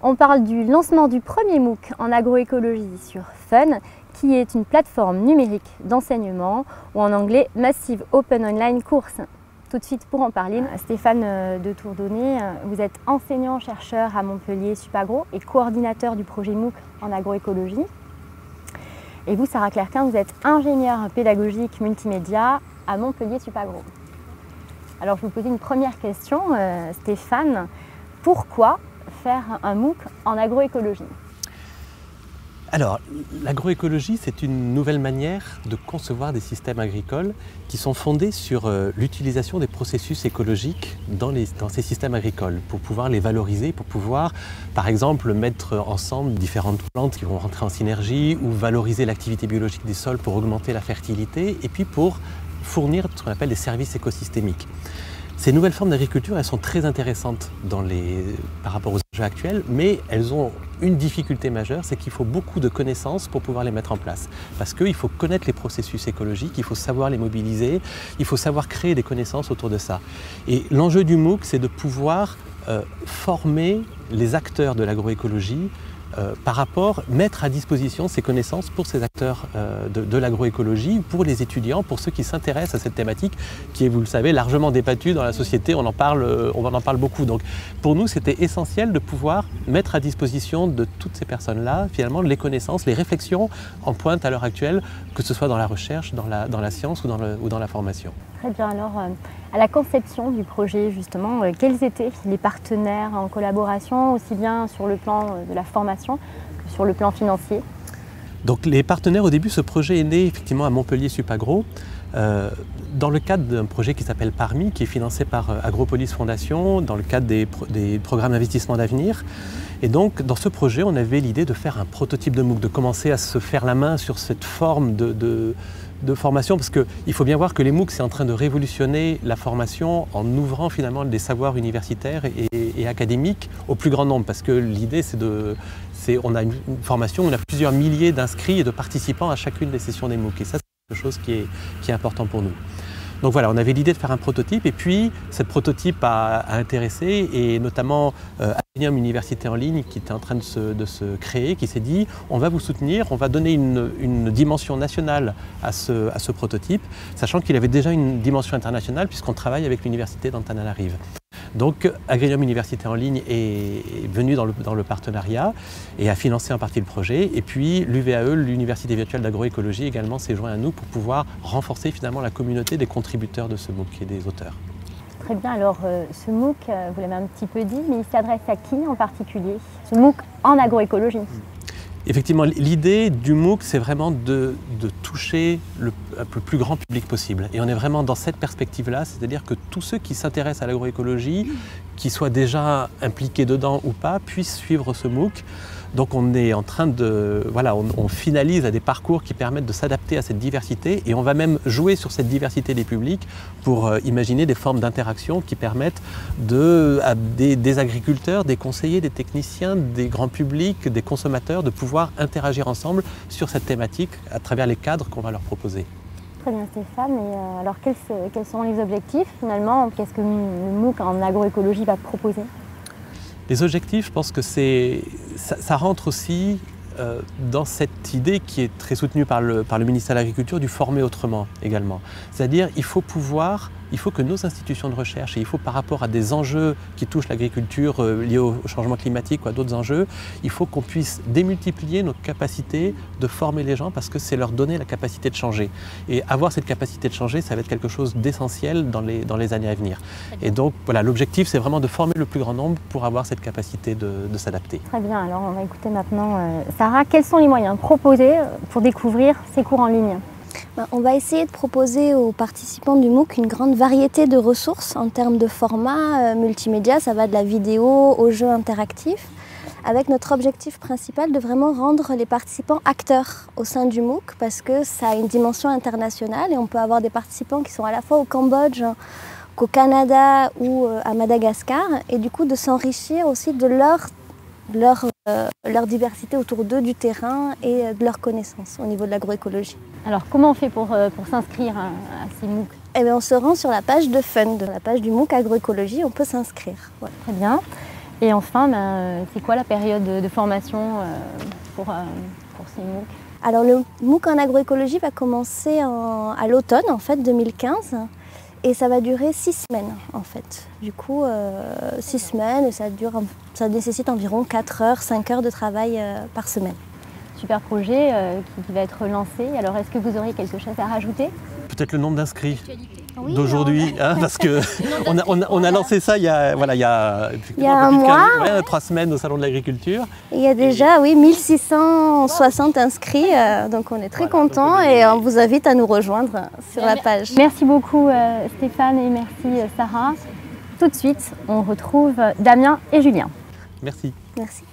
On parle du lancement du premier MOOC en agroécologie sur Fun, qui est une plateforme numérique d'enseignement, ou en anglais Massive Open Online Course. Tout de suite pour en parler, Stéphane de Tourdonnet, vous êtes enseignant-chercheur à Montpellier Supagro et coordinateur du projet MOOC en agroécologie. Et vous, Sarah Clerquin, vous êtes ingénieure pédagogique multimédia à Montpellier Supagro. Alors je vais vous poser une première question, Stéphane. Pourquoi faire un MOOC en agroécologie ? Alors, l'agroécologie, c'est une nouvelle manière de concevoir des systèmes agricoles qui sont fondés sur l'utilisation des processus écologiques dans ces systèmes agricoles pour pouvoir les valoriser, pour pouvoir, par exemple, mettre ensemble différentes plantes qui vont rentrer en synergie ou valoriser l'activité biologique des sols pour augmenter la fertilité et puis pour fournir ce qu'on appelle des services écosystémiques. Ces nouvelles formes d'agriculture, elles sont très intéressantes par rapport aux enjeux actuels, mais elles ont une difficulté majeure, c'est qu'il faut beaucoup de connaissances pour pouvoir les mettre en place. Parce qu'il faut connaître les processus écologiques, il faut savoir les mobiliser, il faut savoir créer des connaissances autour de ça. Et l'enjeu du MOOC, c'est de pouvoir former les acteurs de l'agroécologie mettre à disposition ces connaissances pour ces acteurs de l'agroécologie, pour les étudiants, pour ceux qui s'intéressent à cette thématique qui est, vous le savez, largement débattue dans la société, on en parle beaucoup. Donc pour nous, c'était essentiel de pouvoir mettre à disposition de toutes ces personnes-là, finalement, les connaissances, les réflexions en pointe à l'heure actuelle, que ce soit dans la recherche, dans la science ou dans la formation. Très bien, alors à la conception du projet justement, quels étaient les partenaires en collaboration, aussi bien sur le plan de la formation que sur le plan financier? Donc les partenaires, au début, ce projet est né effectivement à Montpellier Supagro, dans le cadre d'un projet qui s'appelle PARMI, qui est financé par Agropolis Fondation, dans le cadre des programmes d'investissement d'avenir. Et donc, dans ce projet, on avait l'idée de faire un prototype de MOOC, de commencer à se faire la main sur cette forme de formation, parce qu'il faut bien voir que les MOOC, c'est en train de révolutionner la formation en ouvrant finalement des savoirs universitaires et académiques au plus grand nombre, parce que l'idée, on a une formation, on a plusieurs milliers d'inscrits et de participants à chacune des sessions des MOOC, et ça, c'est quelque chose qui est important pour nous. Donc voilà, on avait l'idée de faire un prototype et puis cette prototype a intéressé et notamment Agrium Université en ligne qui était en train de se créer, qui s'est dit on va vous soutenir, on va donner une dimension nationale à ce prototype, sachant qu'il avait déjà une dimension internationale puisqu'on travaille avec l'université d'Antananarive. Donc Agrium Université en ligne est venu dans le partenariat et a financé en partie le projet. Et puis l'UVAE, l'Université virtuelle d'agroécologie, également s'est joint à nous pour pouvoir renforcer finalement la communauté des contributeurs de ce MOOC et des auteurs. Très bien, alors ce MOOC, vous l'avez un petit peu dit, mais il s'adresse à qui en particulier? Ce MOOC en agroécologie. Effectivement, l'idée du MOOC, c'est vraiment de toucher le plus grand public possible. Et on est vraiment dans cette perspective-là, c'est-à-dire que tous ceux qui s'intéressent à l'agroécologie, qui soient déjà impliqués dedans ou pas, puissent suivre ce MOOC. Donc on est en train on finalise à des parcours qui permettent de s'adapter à cette diversité et on va même jouer sur cette diversité des publics pour imaginer des formes d'interaction qui permettent à des agriculteurs, des conseillers, des techniciens, des grands publics, des consommateurs de pouvoir interagir ensemble sur cette thématique à travers les cadres qu'on va leur proposer. Très bien Stéphane, et alors quels sont les objectifs finalement? Qu'est-ce que le MOOC en agroécologie va proposer? Les objectifs, je pense que ça rentre aussi dans cette idée qui est très soutenue par le ministère de l'Agriculture du former autrement également. C'est-à-dire il faut que nos institutions de recherche, et il faut par rapport à des enjeux qui touchent l'agriculture liés au changement climatique ou à d'autres enjeux, il faut qu'on puisse démultiplier nos capacités de former les gens parce que c'est leur donner la capacité de changer. Et avoir cette capacité de changer, ça va être quelque chose d'essentiel dans les années à venir. Et donc voilà, l'objectif c'est vraiment de former le plus grand nombre pour avoir cette capacité de s'adapter. Très bien, alors on va écouter maintenant Sarah, quels sont les moyens proposés pour découvrir ces cours en ligne? On va essayer de proposer aux participants du MOOC une grande variété de ressources en termes de format multimédia. Ça va de la vidéo aux jeux interactifs, avec notre objectif principal de vraiment rendre les participants acteurs au sein du MOOC parce que ça a une dimension internationale et on peut avoir des participants qui sont à la fois au Cambodge, qu'au Canada ou à Madagascar et du coup de s'enrichir aussi de leur diversité autour d'eux, du terrain et de leurs connaissances au niveau de l'agroécologie. Alors comment on fait pour s'inscrire à ces MOOC? On se rend sur la page de Fun, de la page du MOOC agroécologie, on peut s'inscrire. Ouais. Très bien. Et enfin, c'est quoi la période de formation pour ces MOOC? Alors le MOOC en agroécologie va commencer à l'automne en fait 2015 et ça va durer 6 semaines en fait. Du coup 6 semaines et ça nécessite environ 4 heures, 5 heures de travail par semaine. Super projet qui va être lancé. Alors est-ce que vous aurez quelque chose à rajouter? Peut-être le nombre d'inscrits d'aujourd'hui, hein, parce qu'on a lancé ça il y a un mois, 3 semaines au Salon de l'Agriculture. Il y a déjà 1660 inscrits, donc on est très contents et on vous invite à nous rejoindre sur la page. Merci beaucoup Stéphane et merci Sarah. Tout de suite, on retrouve Damien et Julien. Merci. Merci.